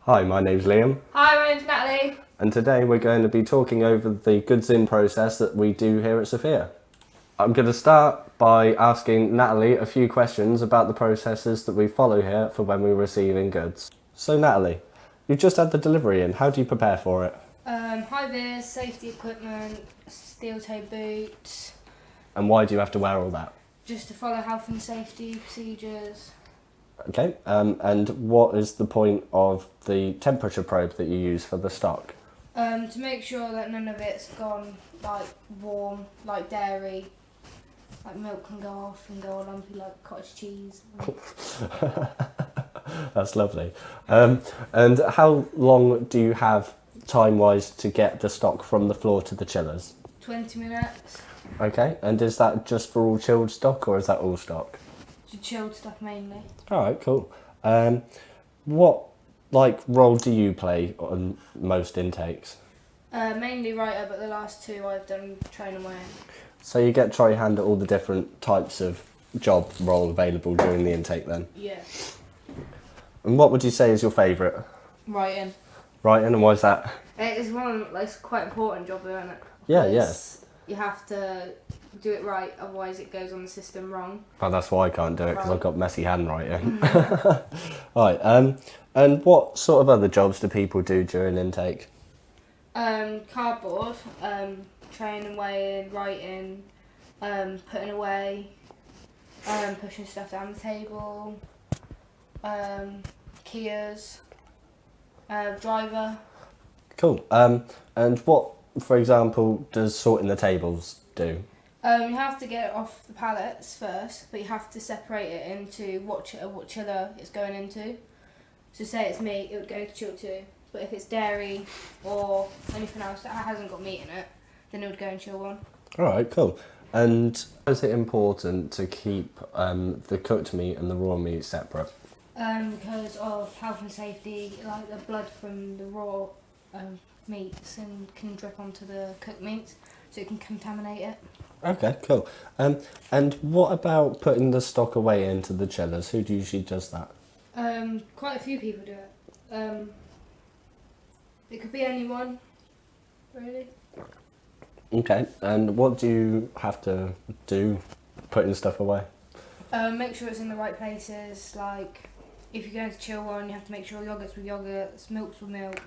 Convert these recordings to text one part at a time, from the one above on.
Hi, my name's Liam, Hi, my name's Natalie. and today we're going to be talking over the goods in process that we do here at Sofea. I'm going to start by asking Natalie a few questions about the processes that we follow here for when we're receiving goods. So Natalie, you've just had the delivery in, how do you prepare for it? High vis, safety equipment, steel toe boots, And why do you have to wear all that? just to follow health and safety procedures. Okay, and what is the point of the temperature probe that you use for the stock? To make sure that none of it's gone like warm, like dairy, like milk can go off and go all lumpy like cottage cheese. That's lovely. And how long do you have time-wise to get the stock from the floor to the chillers? 20 minutes. Okay, and is that just for all chilled stock or is that all stock? To chilled stuff mainly. Alright, cool. What role do you play on most intakes? Mainly writer, but the last two I've done training my own. So you get try hand at all the different types of job role available during the intake then? Yeah. And what would you say is your favourite? Writing. Writing, and why is that? It's one of it's quite important job, isn't it? Yeah, Because you have to do it right, otherwise it goes on the system wrong. Oh, that's why I can't do it, because Right. I've got messy handwriting. Right, and what sort of other jobs do people do during intake? Cardboard, training, weighing, writing, putting away, pushing stuff down the table, Kias, driver. Cool. And what, for example, does sorting the tables do? You have to get it off the pallets first, but you have to separate it into what chiller it's going into. So say it's meat, it would go to chill 2. But if it's dairy or anything else that hasn't got meat in it, then it would go in chill 1. Alright, cool. And is it important to keep the cooked meat and the raw meat separate? Because of health and safety, like the blood from the raw meats and can drip onto the cooked meats, so it can contaminate it. Okay, cool. And what about putting the stock away into the chillers? Who usually does that? Quite a few people do it. It could be anyone, really. Okay, and what do you have to do putting stuff away? Make sure it's in the right places. Like, if you're going to chill 1, you have to make sure yogurts with yogurts, milks with milk,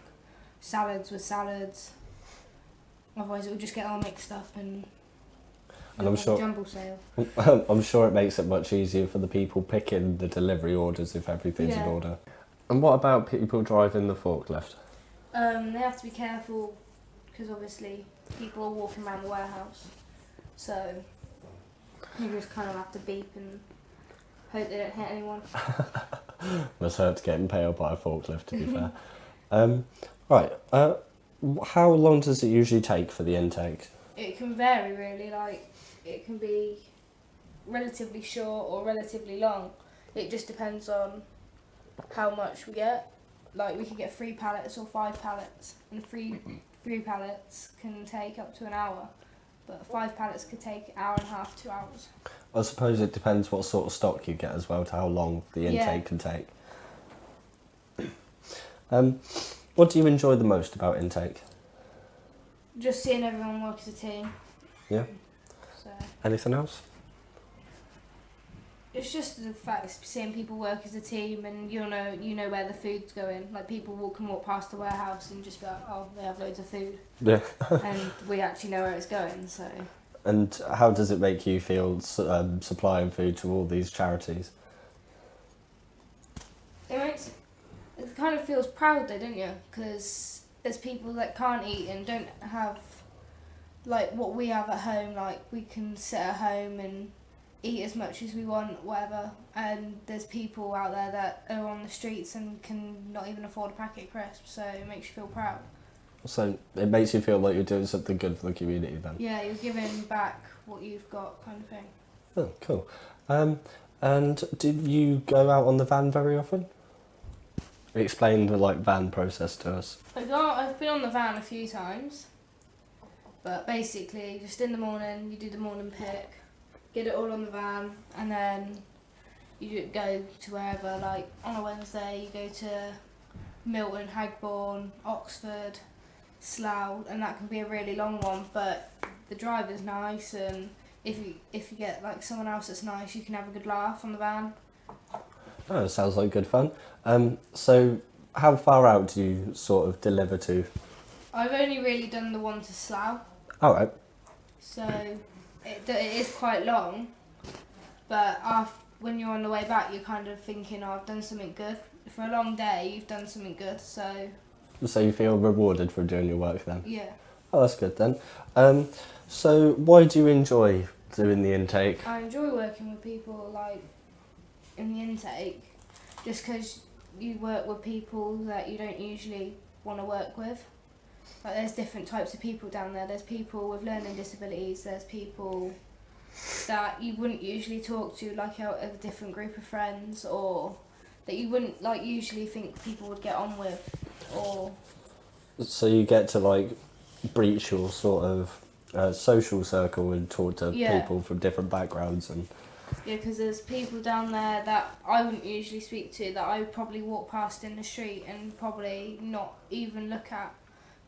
salads with salads. Otherwise, it will just get all mixed up and And I'm like sure a jumble sale. I'm sure it makes it much easier for the people picking the delivery orders if everything's in Yeah. order. And what about people driving the forklift? They have to be careful because obviously people are walking around the warehouse, so you just kind of have to beep and hope they don't hit anyone. Must hurt to get impaled by a forklift, to be fair. Right, how long does it usually take for the intake? It can vary really, like it can be relatively short or relatively long. It just depends on how much we get. Like we could get 3 pallets or 5 pallets, and three pallets can take up to an hour, but 5 pallets could take an hour and a half, 2 hours. I suppose it depends what sort of stock you get as well to how long the intake Yeah. can take. What do you enjoy the most about intake? Just seeing everyone work as a team. Yeah. So Anything else? it's just the fact of seeing people work as a team, and you know where the food's going. Like people can walk past the warehouse and just be like, oh, they have loads of food, Yeah. and we actually know where it's going. So And how does it make you feel supplying food to all these charities? it kind of feels proud though, don't you? Because there's people that can't eat and don't have like what we have at home. Like we can sit at home and eat as much as we want, whatever. And there's people out there that are on the streets and can not even afford a packet of crisps. So it makes you feel proud. So it makes you feel like you're doing something good for the community then? Yeah, you're giving back what you've got, kind of thing. Oh, cool. And do you go out on the van very often? Explain the van process to us. I've been on the van a few times, but basically just in the morning you do the morning pick, get it all on the van, and then you go to wherever. Like on a Wednesday you go to Milton, Hagborn, Oxford, Slough, and that can be a really long one, but the driver's nice, and if you get like someone else that's nice, you can have a good laugh on the van. Oh, sounds like good fun. So how far out do you sort of deliver to? I've only really done the one to Slough, All right. so it is quite long, but when you're on the way back, you're kind of thinking, oh, I've done something good. For a long day, you've done something good, so... So you feel rewarded for doing your work then? Yeah. Oh, that's good then. So why do you enjoy doing the intake? I enjoy working with people, like, in the intake, just because you work with people that you don't usually want to work with. Like, there's different types of people down there. There's people with learning disabilities, there's people that you wouldn't usually talk to, like out of a different group of friends, or that you wouldn't like usually think people would get on with, or... So you get to like breach your sort of social circle and talk to people from different backgrounds and... Yeah, because there's people down there that I wouldn't usually speak to, that I would probably walk past in the street and probably not even look at.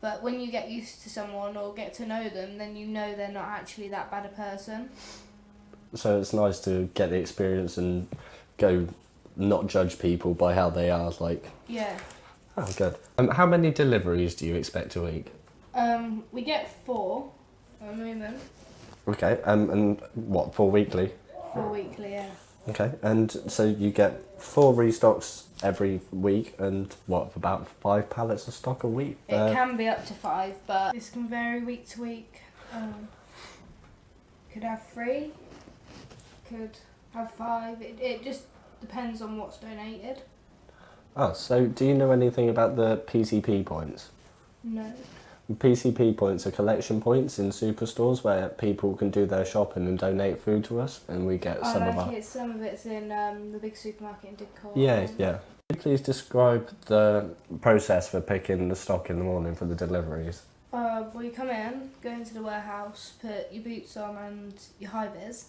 But when you get used to someone or get to know them, then you know they're not actually that bad a person. So it's nice to get the experience and go not judge people by how they are, like... Yeah. Oh, good. How many deliveries do you expect a week? We get 4 at the moment. Okay, and what, 4 weekly? 4 weekly, yeah. Okay, and so you get 4 restocks every week and what, about 5 pallets of stock a week? It can be up to 5, but this can vary week to week. Could have 3, could have 5. It just depends on what's donated. Oh, so do you know anything about the PCP points? No. PCP points are collection points in superstores where people can do their shopping and donate food to us, and we get some of our... Some of it's in the big supermarket in Didcot. Yeah, yeah. Please describe the process for picking the stock in the morning for the deliveries. Well, you come in, go into the warehouse, put your boots on and your high vis.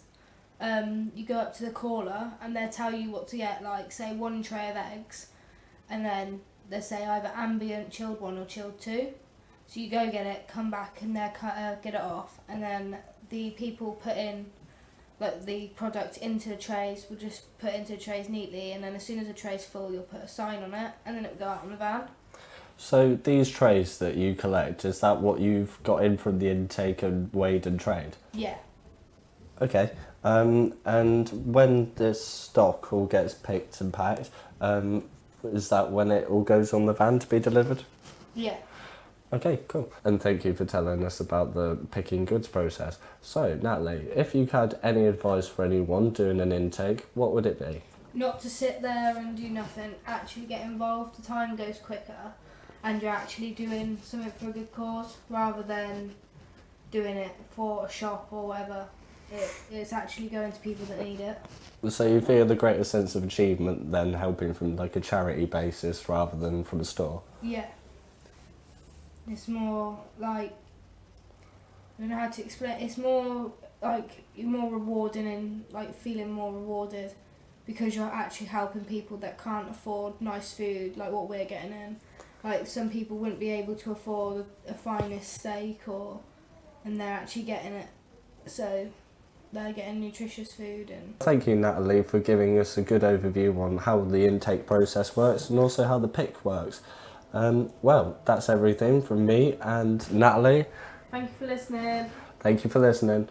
You go up to the caller and they'll tell you what to get, like say 1 tray of eggs, and then they say either ambient, chilled 1 or chilled 2. So you go get it, come back and they'll get it off, and then the people put in like the product into the trays, will just put it into the trays neatly, and then as soon as the tray's full you'll put a sign on it and then it'll go out on the van. So these trays that you collect, is that what you've got in from the intake and weighed and trained? Yeah. Okay, and when this stock all gets picked and packed, is that when it all goes on the van to be delivered? Yeah. Okay, cool. And thank you for telling us about the picking goods process. So, Natalie, if you had any advice for anyone doing an intake, what would it be? Not to sit there and do nothing, actually get involved, the time goes quicker, and you're actually doing something for a good cause, rather than doing it for a shop or whatever. It's actually going to people that need it. So you feel the greater sense of achievement than helping from like a charity basis rather than from a store? Yeah. It's more like, I don't know how to explain, it's more like you're more rewarding and like feeling more rewarded because you're actually helping people that can't afford nice food like what we're getting in. Like some people wouldn't be able to afford a finest steak and they're actually getting it. So they're getting nutritious food. And thank you, Natalie, for giving us a good overview on how the intake process works and also how the pick works. Well, that's everything from me and Natalie. Thank you for listening. Thank you for listening.